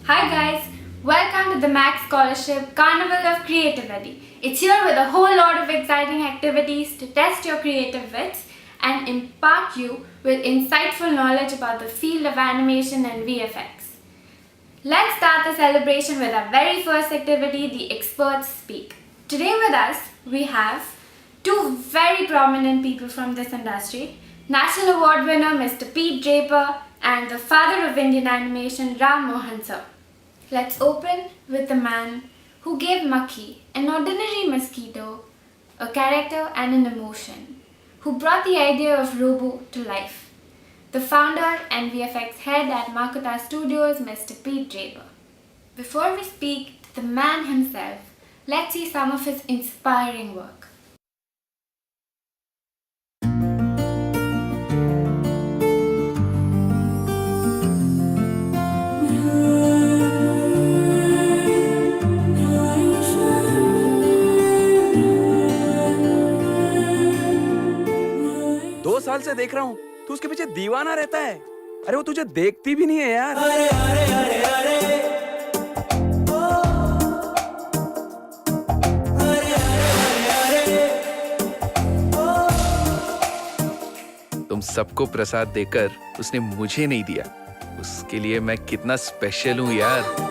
Hi guys, welcome to the MAAC Scholarship Carnival of Creativity. It's here with a whole lot of exciting activities to test your creative wits and impart you with insightful knowledge about the field of animation and VFX. Let's start the celebration with our very first activity, the Experts Speak. Today with us, we have two very prominent people from this industry, National Award winner Mr. Pete Draper and the father of Indian animation, Mohan sir. Let's open with the man who gave Maki, an ordinary mosquito, a character and an emotion, who brought the idea of Robo to life. The founder and VFX head at Makuta Studios, Mr. Pete Draper. Before we speak to the man himself, let's see some of his inspiring work. साल से देख रहा हूँ तू उसके पीछे दीवाना रहता है। अरे वो तुझे देखती भी नहीं है यार। अरे अरे अरे अरे अरे अरे अरे तुम सबको प्रसाद देकर उसने मुझे नहीं दिया, उसके लिए मैं कितना स्पेशल हूँ यार।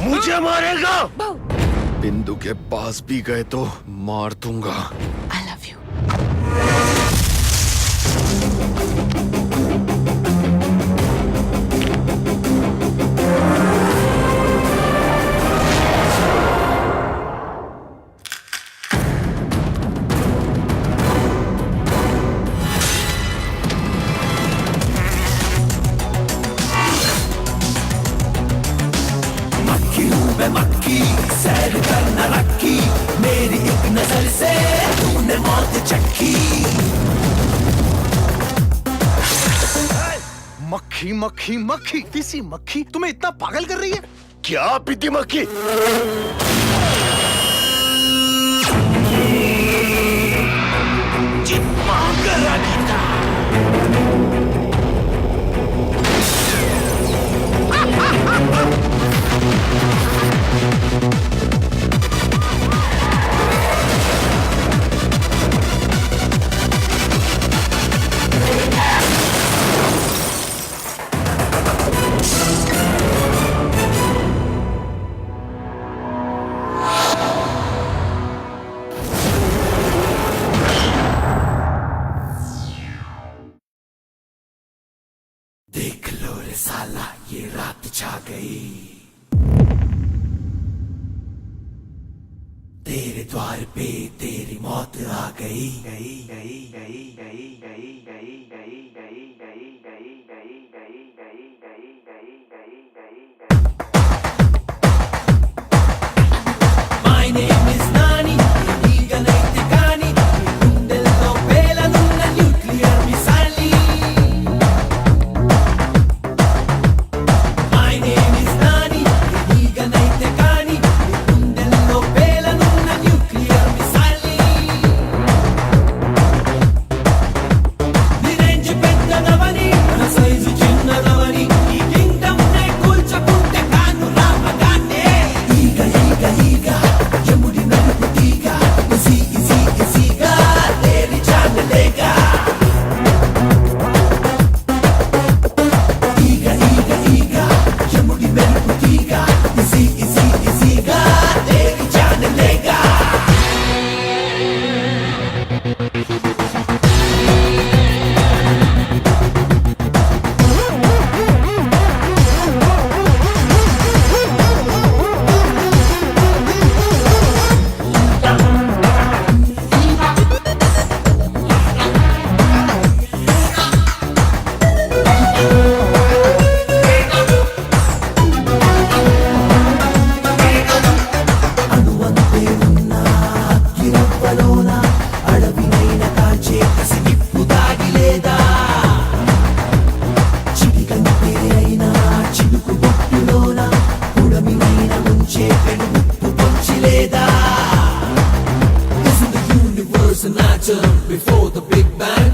मुझे मारेगा? बिंदु के पास भी गए तो मार दूंगा। I love you. मक्खी सैर करना रखी मेरी एक नजर से तूने मौत चखी। मक्खी मक्खी मक्खी पीसी मक्खी तुम्हें इतना पागल कर रही है क्या? पीती मक्खी देख लो रे साला ये रात छा गई, तेरे द्वार पे तेरी मौत आ गई गई गई गई गई गई गई गई गई गई गई गई गई गई गई गई गई गई गई। My name is Nani, ಈಗ ನೈತಿಕಾನಿ ಗುಂಡೆల్లో పేలనున్న nuclear missile. My name is Nani, ಈಗ ನೈತಿಕಾನಿ గుండెల్లో పేలనున్న న్యూక్లియర్ మిసైల్. నీ రేంజ్ పెద్దదవని నా సైజు చిన్నదవని ఈ కింగ్డమ్ నే కూల్చుకుంటే కాన్ atom before the Big Bang.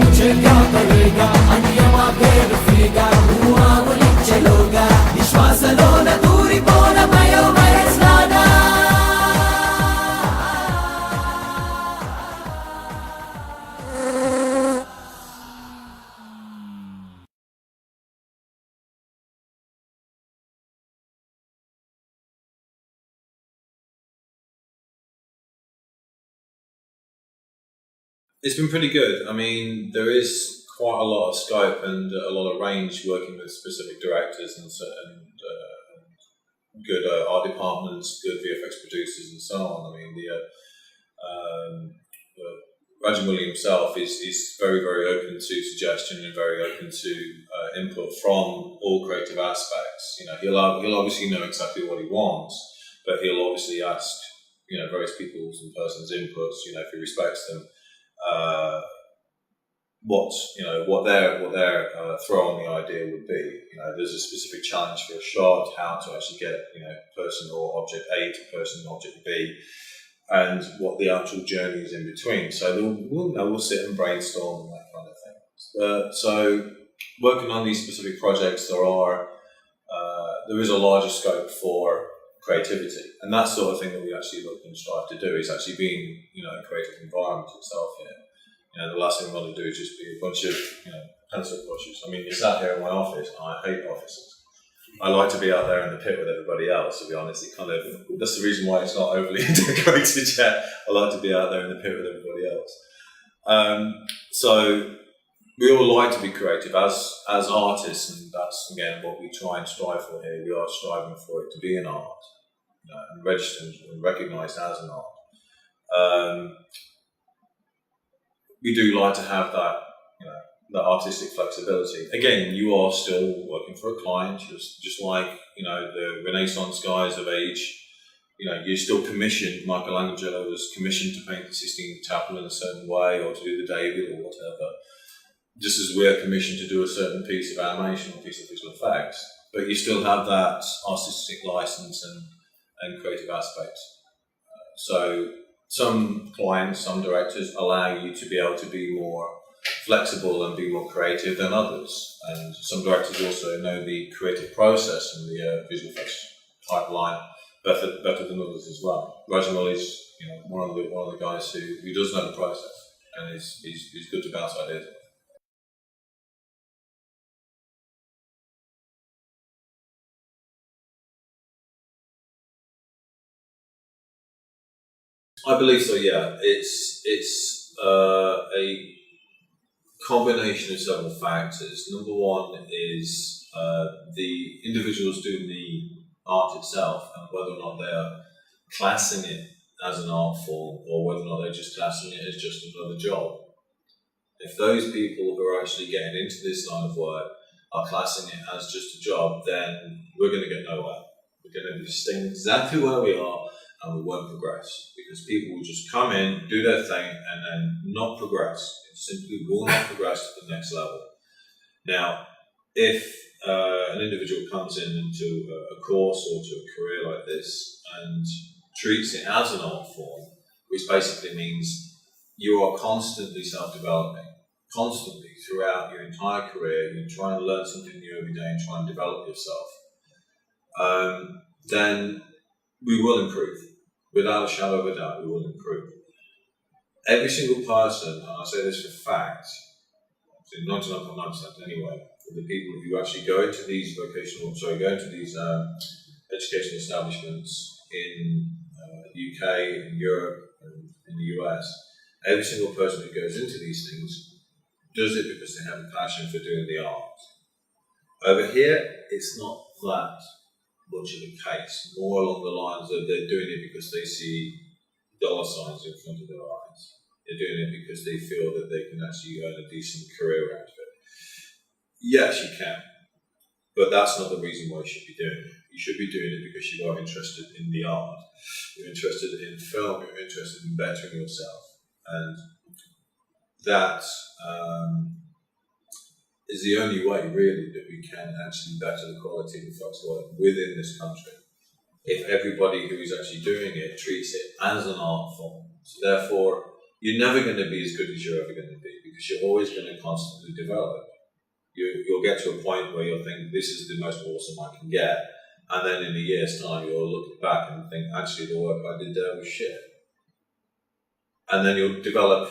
मुझे क्या करेगा अन्यमा फेर फीगा हुआ मुली चलोगा विश्वासलो न दूरी पोन मयो मयस्लागा It's been pretty good. I mean, there is quite a lot of scope and a lot of range working with specific directors and good art departments, good VFX producers, and so on. I mean, Rajan William himself is very, very open to suggestion and very open to input from all creative aspects. You know, he'll obviously know exactly what he wants, but he'll obviously ask various people's and persons' inputs. You know, if he respects them. What their throw on the idea would be. You know, there's a specific challenge for a shot, how to actually get person or object A to person or object B, and what the actual journey is in between. So we'll sit and brainstorm and that kind of thing. So working on these specific projects, there is a larger scope for creativity, and that sort of thing that we actually look and strive to do is actually being a creative environment itself here. The last thing we want to do is just be a bunch of pencil pushers. I mean, you're sat here in my office, and I hate offices. I like to be out there in the pit with everybody else. To be honest, that's the reason why it's not overly integrated yet. I like to be out there in the pit with everybody else. So we all like to be creative as artists, and that's again what we try and strive for here. We are striving for it to be an art, and registered and recognised as an art. We do like to have that, that artistic flexibility. Again, you are still working for a client, just like the Renaissance guys of age. You're still commissioned. Michelangelo was commissioned to paint the Sistine Chapel in a certain way, or to do the David or whatever. Just as we're commissioned to do a certain piece of animation or piece of visual effects, but you still have that artistic license and creative aspects. So some clients, some directors allow you to be able to be more flexible and be more creative than others. And some directors also know the creative process and the visual effects pipeline better than others as well. Rajan is one of the guys who does know the process, and he's good to bounce ideas. I believe so. Yeah, it's a combination of several factors. Number one is the individuals doing the art itself, and whether or not they're classing it as an art form, or whether or not they're just classing it as just another job. If those people who are actually getting into this line of work are classing it as just a job, then we're going to get nowhere. We're going to be staying exactly where we are, and we won't progress, because people will just come in, do their thing, and then not progress. It simply will not progress to the next level. Now, if an individual comes into a course or to a career like this and treats it as an art form, which basically means you are constantly self-developing, constantly throughout your entire career, you try and learn something new every day and try and develop yourself, then we will improve. Without a shadow of a doubt, we will improve. Every single person, and I say this for fact, 99.9% anyway, for the people who actually go into these educational establishments in the UK, in Europe, and in the US, every single person who goes into these things does it because they have a passion for doing the art. Over here, it's not that much of a case, more along the lines of they're doing it because they see dollar signs in front of their eyes. They're doing it because they feel that they can actually earn a decent career out of it. Yes, you can, but that's not the reason why you should be doing it. You should be doing it because you are interested in the art, you're interested in film, you're interested in bettering yourself, and that is the only way, really, that we can actually better the quality of the folks' work within this country. if everybody who is actually doing it treats it as an art form. So therefore, you're never going to be as good as you're ever going to be, because you're always going to constantly develop. You'll get to a point where you'll think, this is the most awesome I can get, and then in a year's time you'll look back and think, actually the work I did there was shit. And then you'll develop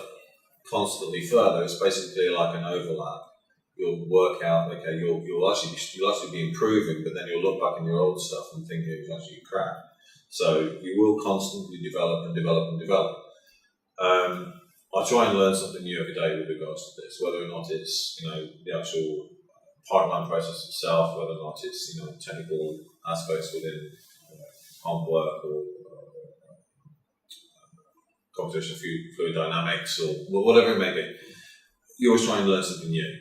constantly further. It's basically like an overlap. You'll work out, okay, you'll actually be improving, but then you'll look back in your old stuff and think it was actually crap. So you will constantly develop and develop and develop. I try and learn something new every day with regards to this, whether or not it's, you know, the actual pipeline process itself, whether or not it's, you know, technical aspects within comp work or computational fluid dynamics or whatever it may be. You're always trying to learn something new.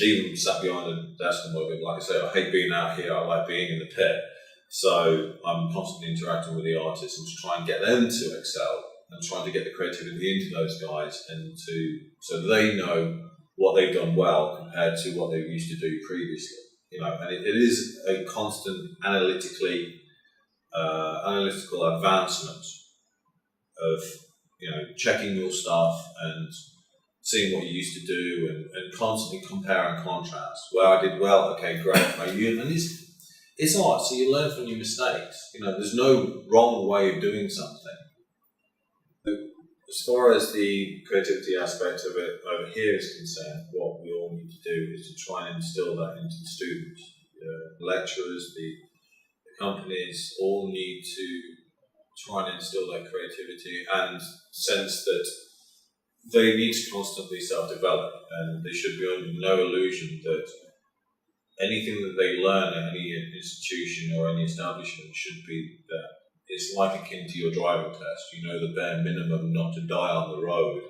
Even sat behind a desk and whatever, like I say, I hate being out here, I like being in the pit. So I'm constantly interacting with the artists and to try and get them to excel and trying to get the creativity into those guys and so they know what they've done well compared to what they used to do previously. You know, and it is a constant analytical advancement of, you know, checking your stuff and seeing what you used to do and constantly compare and contrast. Where I did well, okay, great. And it's art, so you learn from your mistakes. You know, there's no wrong way of doing something. As far as the creativity aspect of it over here is concerned, what we all need to do is to try and instill that into the students. The lecturers, the companies all need to try and instill that creativity and sense that they need to constantly self-develop, and they should be under no illusion that anything that they learn at any institution or any establishment should be that it's like akin to your driving test. You know the bare minimum not to die on the road.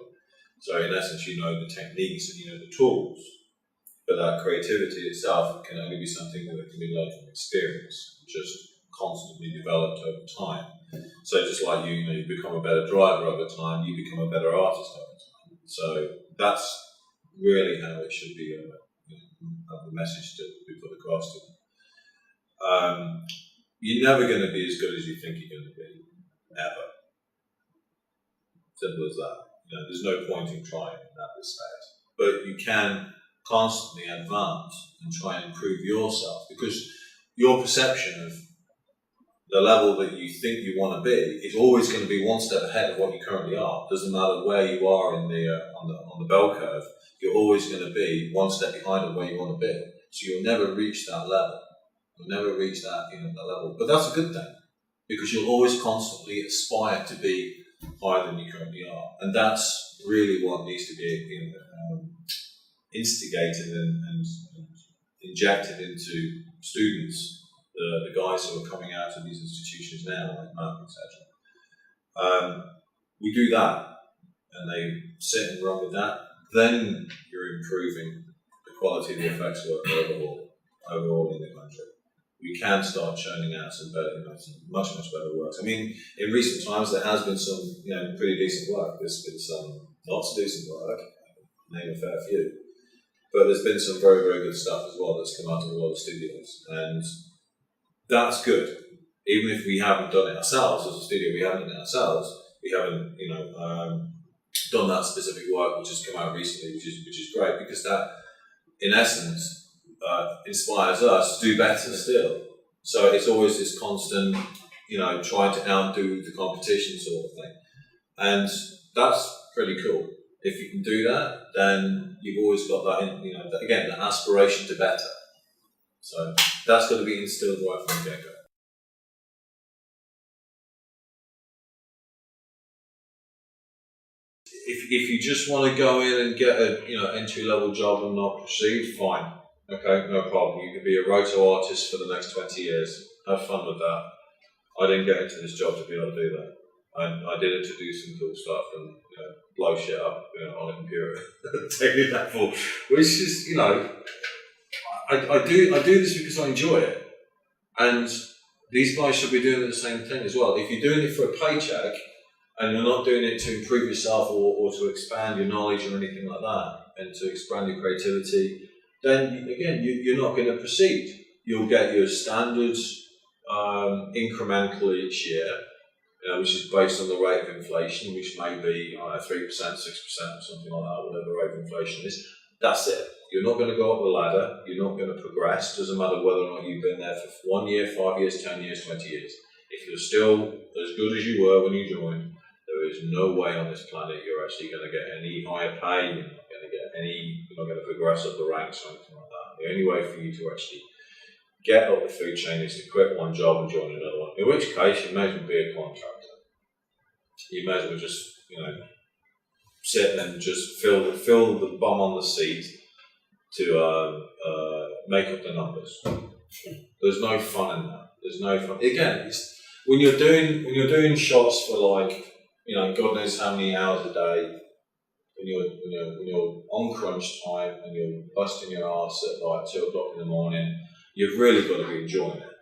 So in essence, you know the techniques and you know the tools, but that creativity itself can only be something that can be learned from experience, just constantly developed over time. So just like you become a better driver over time, you become a better artist over time. So that's really how it should be the message to be put across to them. You're never going to be as good as you think you're going to be, ever. Simple as that. You know, there's no point in trying in that respect. But you can constantly advance and try and improve yourself, because your perception of the level that you think you want to be is always going to be one step ahead of what you currently are. Doesn't matter where you are in the on the bell curve, you're always going to be one step behind of where you want to be. So you'll never reach that level. You'll never reach that that level. But that's a good thing, because you'll always constantly aspire to be higher than you currently are, and that's really what needs to be instigated and injected into students. The guys who are coming out of these institutions now, like MAAC, etc. We do that, and they sit and run with that. Then you're improving the quality of the effects work overall in the country. We can start churning out some better, some much better works. I mean, in recent times there has been some, pretty decent work. There's been some not so decent work, name a fair few, but there's been some very, very good stuff as well that's come out of a lot of studios, and that's good. Even if we haven't done it ourselves as a studio, we haven't done that specific work which has come out recently, which is great, because that, in essence, inspires us to do better still. So it's always this constant, trying to outdo the competition sort of thing, and that's pretty cool. If you can do that, then you've always got that, again, that aspiration to better. So that's got to be instilled right from the get-go. If you just want to go in and get a entry-level job and not proceed, fine. Okay, no problem. You can be a roto artist for the next 20 years. Have fun with that. I didn't get into this job to be able to do that. I did it to do some cool stuff and blow shit up on a computer. Take it that full. Which is, I do this because I enjoy it. And these guys should be doing the same thing as well. If you're doing it for a paycheck and you're not doing it to improve yourself or to expand your knowledge or anything like that, and to expand your creativity, then again, you're not going to proceed. You'll get your standards incrementally each year, which is based on the rate of inflation, which may be 3%, 6%, or something like that, whatever the rate of inflation is. That's it. You're not going to go up the ladder. You're not going to progress. Doesn't matter whether or not you've been there for 1 year, 5 years, 10 years, 20 years. If you're still as good as you were when you joined, there is no way on this planet you're actually going to get any higher pay. You're not going to progress up the ranks or anything like that. The only way for you to actually get up the food chain is to quit one job and join another one. In which case, you may as well be a contractor. You may as well just, sit and just fill the bum on the seat to make up the numbers. There's no fun in that. There's no fun. Again, it's, when you're doing shots for God knows how many hours a day. When you're on crunch time and you're busting your ass at like 2 o'clock in the morning, you've really got to be enjoying it.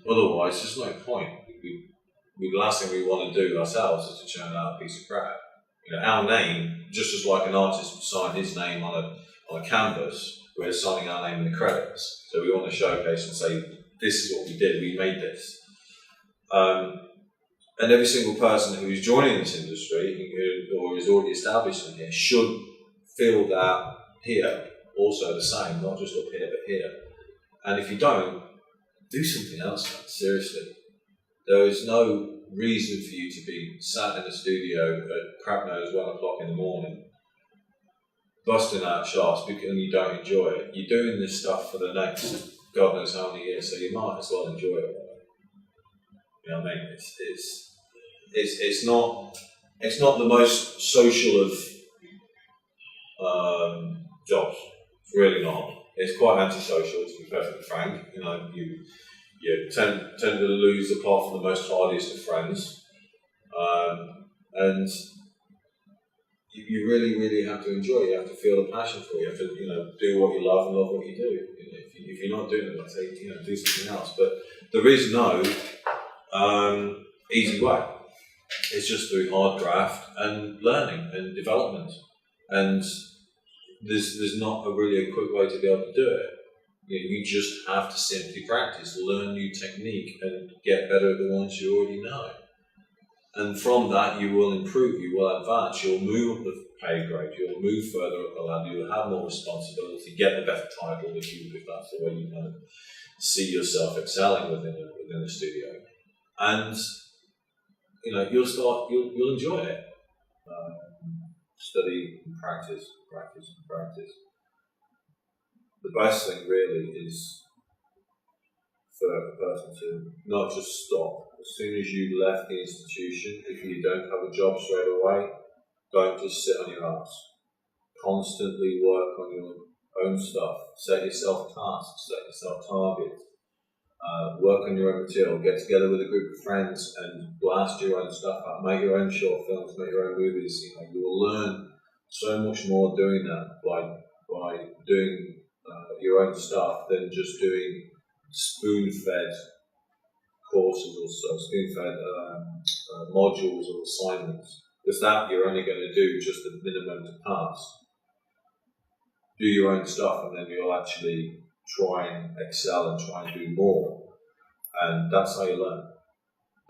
Otherwise, there's no point. The last thing we want to do ourselves is to churn out a piece of crap. Our name, just as like an artist would sign his name on a canvas, we're signing our name in the credits. So we want to showcase and say, this is what we did, we made this. And every single person who's joining this industry or is already established in here should feel that here also the same, not just up here but here. And if you don't, do something else, man. Seriously. There is no reason for you to be sat in a studio at crap knows 1 o'clock in the morning busting out shots because you don't enjoy it. You're doing this stuff for the next God knows how many years, so you might as well enjoy it. You know what I mean? It's not the most social of jobs. It's really not. It's quite antisocial, to be perfectly frank. You tend to lose the plot from the most hardiest of friends, and you really, really have to enjoy it. You have to feel the passion for it. You have to, do what you love and love what you do. If you're not doing it, I'd say, do something else. But there is no easy way. It's just through hard graft and learning and development. And there's not really a quick way to be able to do it. You just have to simply practice, learn new technique, and get better at the ones you already know. And from that, you will improve, you will advance, you'll move up the pay grade, you'll move further up the ladder, you'll have more responsibility, get the better title if that's the way you kind of see yourself excelling within the studio. And you'll enjoy it. Study and practice. The best thing really is for a person to not just stop. As soon as you left the institution, if you don't have a job straight away, don't just sit on your ass. Constantly work on your own stuff. Set yourself tasks, set yourself targets. Work on your own material. Get together with a group of friends and blast your own stuff out. Make your own short films, make your own movies. You will learn so much more doing that by doing your own stuff than just doing spoon-fed courses or so, spoon-fed modules or assignments. Because that you're only going to do just the minimum to pass. Do your own stuff and then you'll actually try and excel and try and do more. And that's how you learn.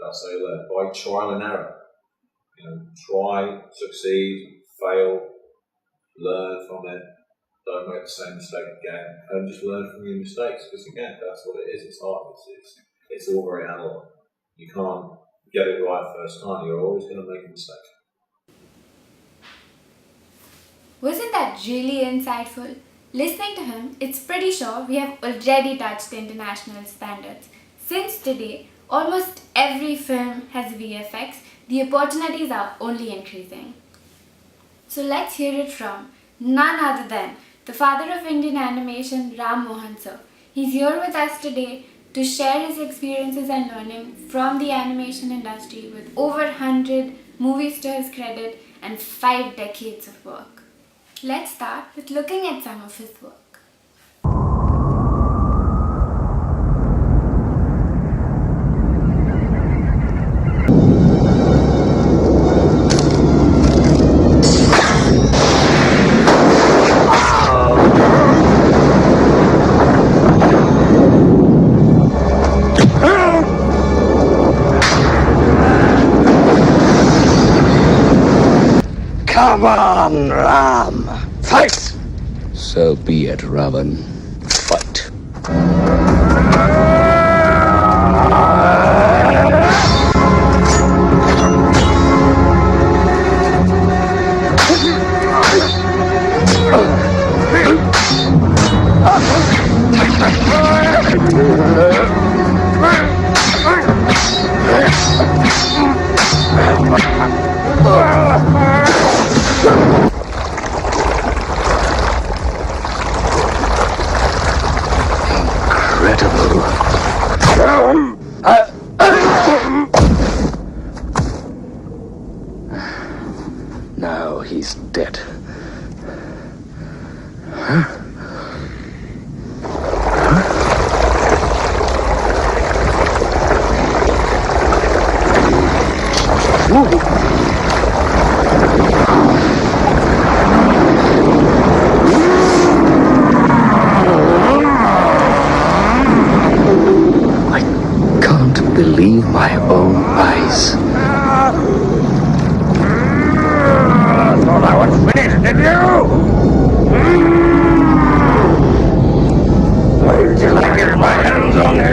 By trial and error. Try, succeed, fail, learn from it. Don't make the same mistake again, and just learn from your mistakes. Because again, that's what it is. It's art. It's all very analog. You can't get it right first time. You're always going to make a mistake. Wasn't that really insightful? Listening to him, it's pretty sure we have already touched international standards. Since today, almost every film has VFX. The opportunities are only increasing. So let's hear it from none other than the father of Indian animation, Mohan sir. He's here with us today to share his experiences and learning from the animation industry with over 100 movies to his credit and 5 decades of work. Let's start with looking at some of his work. Come on, Ram. Fight! So be it, Ravan. Fight. Incredible. Now he's dead. I can't believe my own eyes. Thought I was finished, did you? Wait till I get my hands on you.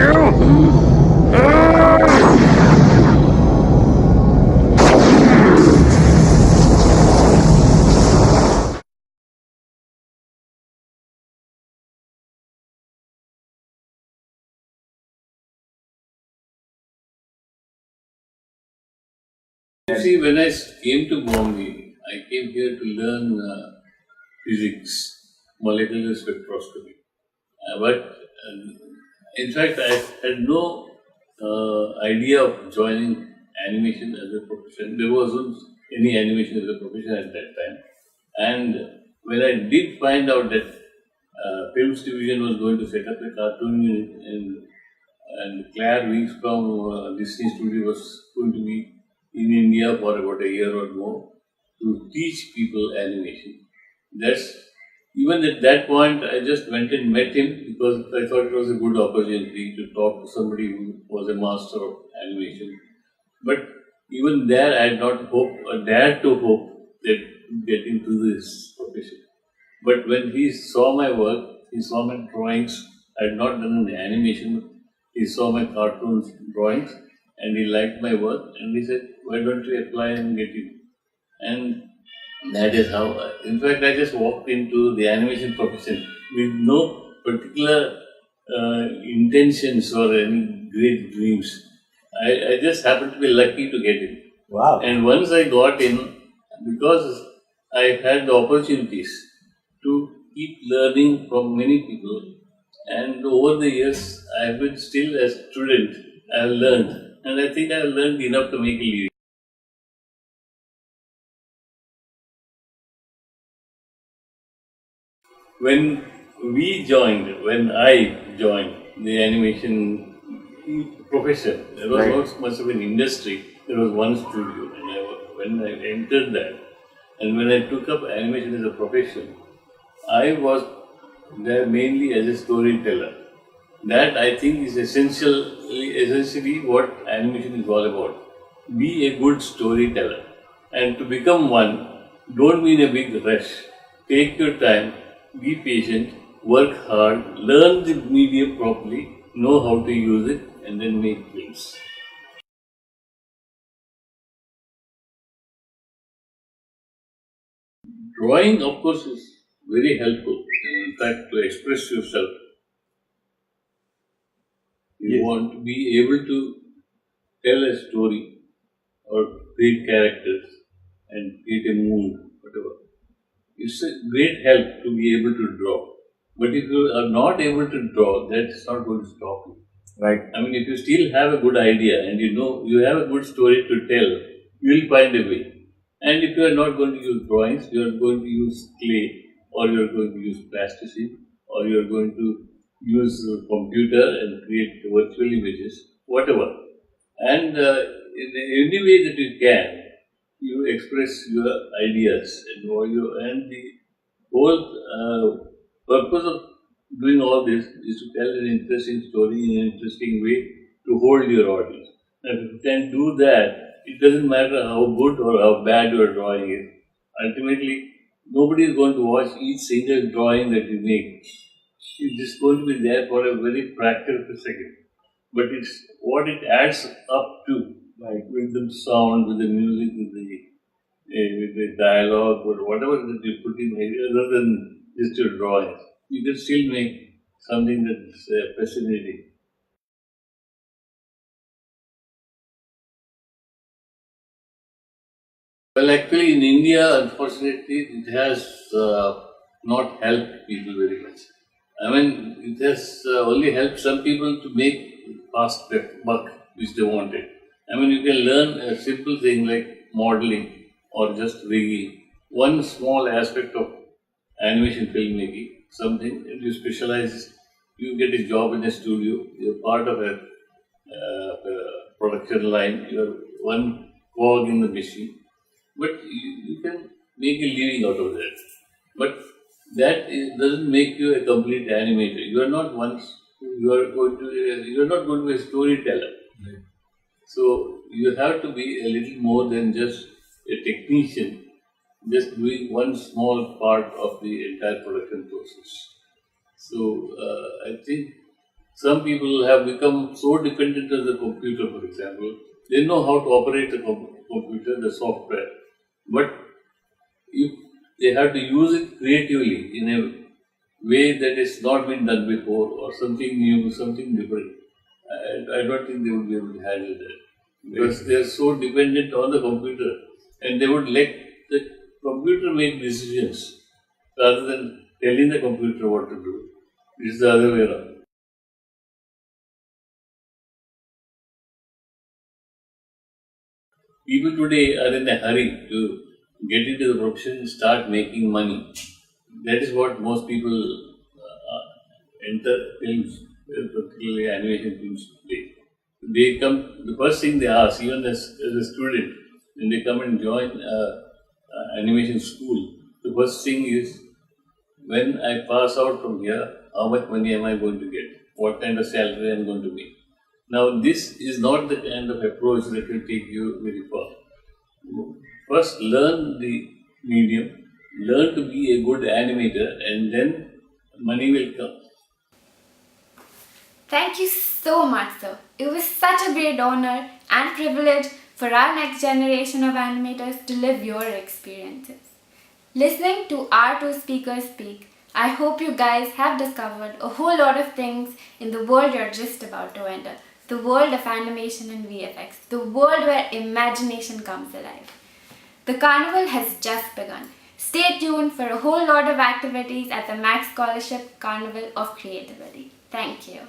See, when I came to Bombay, I came here to learn physics, molecular spectroscopy. In fact, I had no idea of joining animation as a profession. There wasn't any animation as a profession at that time. And when I did find out that Films Division was going to set up a cartoon unit and Claire Weeks from Disney Studio was going to be in India for about a year or more to teach people animation. Even at that point, I just went and met him because I thought it was a good opportunity to talk to somebody who was a master of animation. But even there, I had not hoped or dared to hope that get into this profession. But when he saw my work, he saw my drawings. I had not done the animation. He saw my cartoons, drawings, and he liked my work. And he said, "Why don't you apply and get in?" And that is how, in fact, I just walked into the animation profession with no particular intentions or any great dreams. I just happened to be lucky to get in. Wow. And once I got in, because I had the opportunities to keep learning from many people, and over the years, I have been still a student. I have learned, and I think I have learned enough to make a living. When I joined the animation profession, there was not much of an industry. There was one studio, and when I entered that, and when I took up animation as a profession, I was there mainly as a storyteller. That I think is essentially what animation is all about. Be a good storyteller, and to become one, don't be in a big rush. Take your time. Be patient, work hard, learn the medium properly, know how to use it, and then make films. Drawing, of course, is very helpful. In fact, to express yourself, you want to be able to tell a story or create characters and create a mood, whatever. It's a great help to be able to draw. But if you are not able to draw, that's not going to stop you. Right. I mean, if you still have a good idea and you know you have a good story to tell, you will find a way. And if you are not going to use drawings, you are going to use clay, or you are going to use plasticine, or you are going to use a computer and create virtual images, whatever. And in any way that you can, you express your ideas and the whole purpose of doing all this is to tell an interesting story in an interesting way to hold your audience. And if you can do that, it doesn't matter how good or how bad your drawing is. ultimately, nobody is going to watch each single drawing that you make. It is going to be there for a very fraction of a second. But it's what it adds up to, like with the sound, with the music, with the dialogue, or whatever that you put in, other than just your drawings. You can still make something that's fascinating. Well, actually, in India, unfortunately, it has not helped people very much. I mean, it has only helped some people to make fast buck which they wanted. I mean, you can learn a simple thing like modeling or just rigging. One small aspect of animation filmmaking, something that you specialize, you get a job in a studio, you're part of a production line, you're one cog in the machine, but you can make a living out of that. But doesn't make you a complete animator. You are not you are not going to be a storyteller. Right. So you have to be a little more than just a technician, just doing one small part of the entire production process. So I think some people have become so dependent on the computer, for example. They know how to operate the computer, the software, but if they have to use it creatively in a way that has not been done before, or something new, something different, I don't think they would be able to handle that. Because they are so dependent on the computer, and they would let the computer make decisions rather than telling the computer what to do. It's the other way around. People today are in a hurry to get into the profession and start making money. That is what most people enter films, particularly animation films today. They come, the first thing they ask, even as a student, when they come and join animation school, the first thing is, when I pass out from here, how much money am I going to get? What kind of salary I am going to make? Now, this is not the kind of approach that will take you very far. First, learn the medium, learn to be a good animator, and then money will come. Thank you so much, sir. It was such a great honor and privilege for our next generation of animators to live your experiences. Listening to our two speakers speak, I hope you guys have discovered a whole lot of things in the world you're just about to enter. The world of animation and VFX, the world where imagination comes alive. The carnival has just begun. Stay tuned for a whole lot of activities at the MAAC Scholarship Carnival of Creativity. Thank you.